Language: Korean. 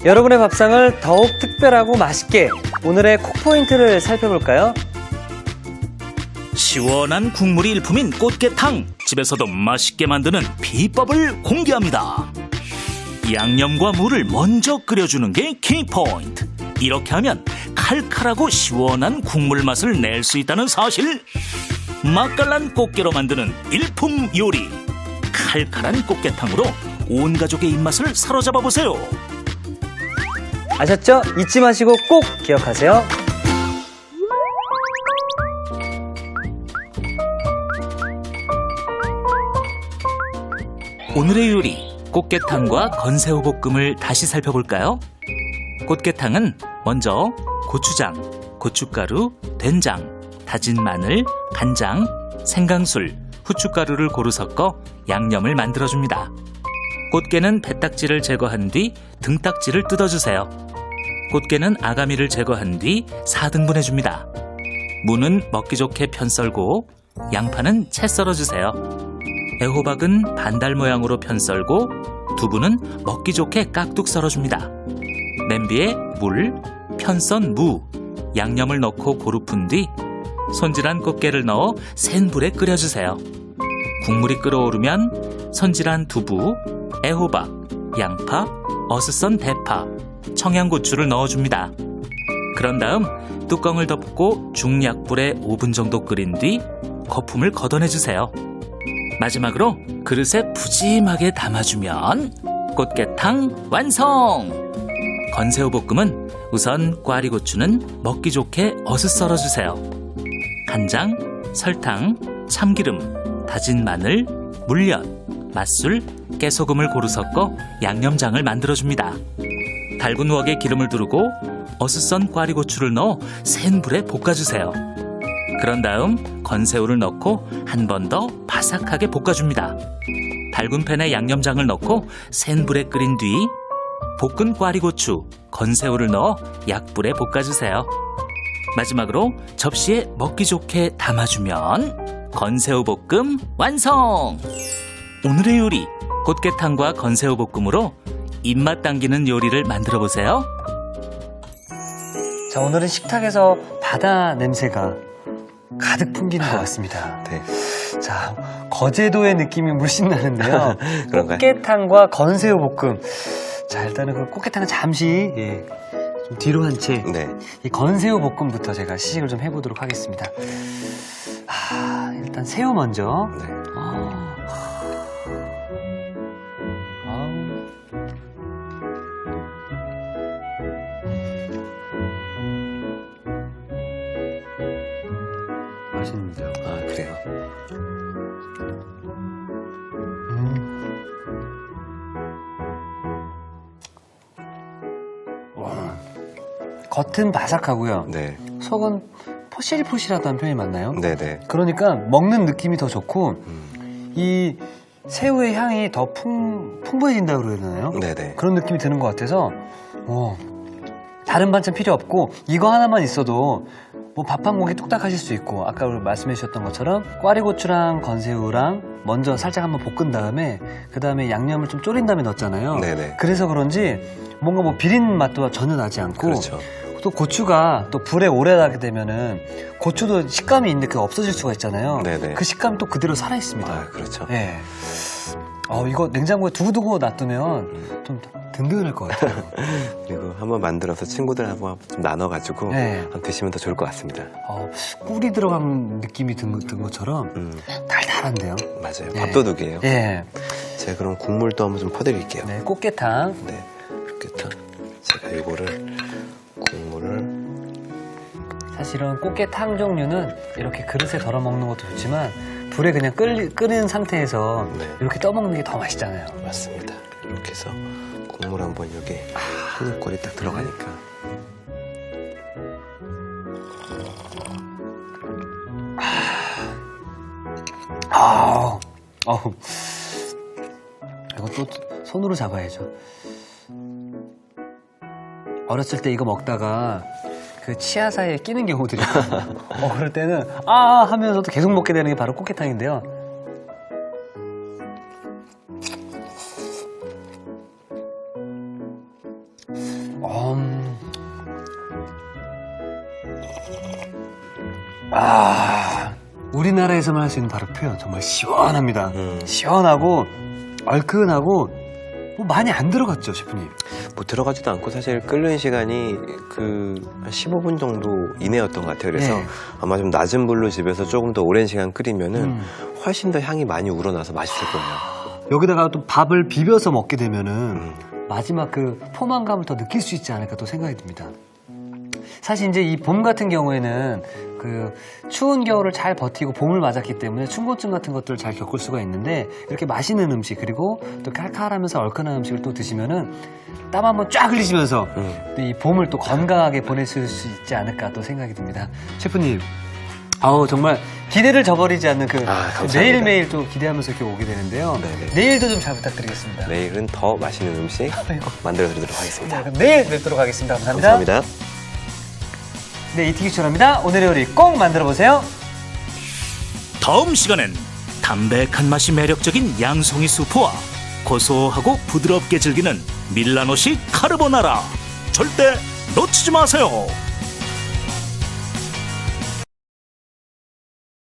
여러분의 밥상을 더욱 특별하고 맛있게 오늘의 콕포인트를 살펴볼까요? 시원한 국물이 일품인 꽃게탕, 집에서도 맛있게 만드는 비법을 공개합니다. 양념과 물을 먼저 끓여주는 게 키포인트. 이렇게 하면 칼칼하고 시원한 국물 맛을 낼 수 있다는 사실. 맛깔난 꽃게로 만드는 일품 요리. 칼칼한 꽃게탕으로 온 가족의 입맛을 사로잡아 보세요. 아셨죠? 잊지 마시고 꼭 기억하세요. 오늘의 요리, 꽃게탕과 건새우 볶음을 다시 살펴볼까요? 꽃게탕은 먼저 고추장, 고춧가루, 된장, 다진 마늘, 간장, 생강술, 후춧가루를 고루 섞어 양념을 만들어줍니다. 꽃게는 배딱지를 제거한 뒤 등딱지를 뜯어주세요. 꽃게는 아가미를 제거한 뒤 4등분해줍니다. 무는 먹기 좋게 편 썰고 양파는 채 썰어주세요. 애호박은 반달 모양으로 편 썰고 두부는 먹기 좋게 깍둑 썰어줍니다. 냄비에 물, 편 썬 무, 양념을 넣고 고루 푼 뒤 손질한 꽃게를 넣어 센 불에 끓여주세요. 국물이 끓어오르면 손질한 두부, 애호박, 양파, 어슷 썬 대파, 청양고추를 넣어줍니다. 그런 다음 뚜껑을 덮고 중약불에 5분 정도 끓인 뒤 거품을 걷어내주세요. 마지막으로 그릇에 푸짐하게 담아주면 꽃게탕 완성! 건새우 볶음은 우선 꽈리고추는 먹기 좋게 어슷 썰어주세요. 간장, 설탕, 참기름, 다진 마늘, 물엿, 맛술, 깨소금을 고루 섞어 양념장을 만들어줍니다. 달군 웍에 기름을 두르고 어슷 썬 꽈리고추를 넣어 센 불에 볶아주세요. 그런 다음 건새우를 넣고 한 번 더 바삭하게 볶아줍니다. 달군 팬에 양념장을 넣고 센 불에 끓인 뒤 볶은 꽈리고추, 건새우를 넣어 약불에 볶아주세요. 마지막으로 접시에 먹기 좋게 담아주면 건새우 볶음 완성! 오늘의 요리, 꽃게탕과 건새우 볶음으로 입맛 당기는 요리를 만들어 보세요. 자, 오늘은 식탁에서 바다 냄새가 가득 풍기는 것 같습니다. 네. 자, 거제도의 느낌이 물씬 나는데요. 그런가요? 꽃게탕과 건새우 볶음. 자, 일단은 그 꽃게탕은 잠시 좀 뒤로 한 채 네. 이 건새우 볶음부터 제가 시식을 좀 해보도록 하겠습니다. 일단 새우 먼저. 네. 맛있는데요. 아, 그래요. 겉은 바삭하고요. 네. 속은 포실포실하다는 표현이 맞나요? 네네. 그러니까 먹는 느낌이 더 좋고 이 새우의 향이 더 풍부해진다고 그래야 되나요? 네네. 그런 느낌이 드는 것 같아서 다른 반찬 필요 없고 이거 하나만 있어도 뭐 밥 한 공기 뚝딱 하실 수 있고 아까 말씀해 주셨던 것처럼 꽈리고추랑 건새우랑 먼저 살짝 한번 볶은 다음에 그 다음에 양념을 좀 졸인 다음에 넣었잖아요. 네네. 그래서 그런지 뭔가 뭐 비린 맛도 전혀 나지 않고 그렇죠. 또 고추가 또 불에 오래 나게 되면은 고추도 식감이 있는데 그게 없어질 수가 있잖아요. 네네. 그 식감이 또 그대로 살아 있습니다. 아, 그렇죠. 네. 이거 냉장고에 두고두고 놔두면 좀 든든할 것 같아요. 그리고 한번 만들어서 친구들하고 좀 나눠가지고 네. 드시면 더 좋을 것 같습니다. 꿀이 들어간 느낌이 든 것처럼 달달한데요. 맞아요. 네. 밥도둑이에요. 예. 제가 그럼 국물도 한번 좀 퍼드릴게요. 네, 꽃게탕. 네. 이렇게 딱 제가 이거를 국물을 사실은 꽃게탕 종류는 이렇게 그릇에 덜어 먹는 것도 좋지만 불에 그냥 끓인 상태에서 네. 이렇게 떠먹는 게 더 맛있잖아요. 맞습니다. 이렇게 해서 국물 한번 여기 한입거리 딱 들어가니까 이거 또 손으로 잡아야죠. 어렸을 때 이거 먹다가 그 치아 사이에 끼는 경우들이 있거든요. 그럴 때는 하면서도 계속 먹게 되는 게 바로 꽃게탕인데요. 우리나라에서만 할 수 있는 바로 표현. 정말 시원합니다. 시원하고 얼큰하고 뭐 많이 안 들어갔죠, 셰프님? 뭐 들어가지도 않고 사실 끓는 시간이 한 15분 정도 이내였던 것 같아요. 그래서 네. 아마 좀 낮은 불로 집에서 조금 더 오랜 시간 끓이면은 훨씬 더 향이 많이 우러나서 맛있을 거예요. 여기다가 또 밥을 비벼서 먹게 되면은 마지막 그 포만감을 더 느낄 수 있지 않을까 또 생각이 듭니다. 사실 이제 이 봄 같은 경우에는 그 추운 겨울을 잘 버티고 봄을 맞았기 때문에 충곤증 같은 것들을 잘 겪을 수가 있는데 이렇게 맛있는 음식 그리고 또 칼칼하면서 얼큰한 음식을 또 드시면은 땀 한번 쫙 흘리시면서 또 이 봄을 또 건강하게 보내실 수 있지 않을까 또 생각이 듭니다. 셰프님, 정말 기대를 저버리지 않는 그 감사합니다. 매일매일 또 기대하면서 이렇게 오게 되는데요. 네네. 내일도 좀 잘 부탁드리겠습니다. 내일은 더 맛있는 음식 만들어 드리도록 하겠습니다. 자, 그럼 내일 뵙도록 하겠습니다. 감사합니다. 감사합니다. 네, 이티기 추천합니다. 오늘의 요리 꼭 만들어 보세요. 다음 시간엔 담백한 맛이 매력적인 양송이 수프와 고소하고 부드럽게 즐기는 밀라노식 카르보나라. 절대 놓치지 마세요.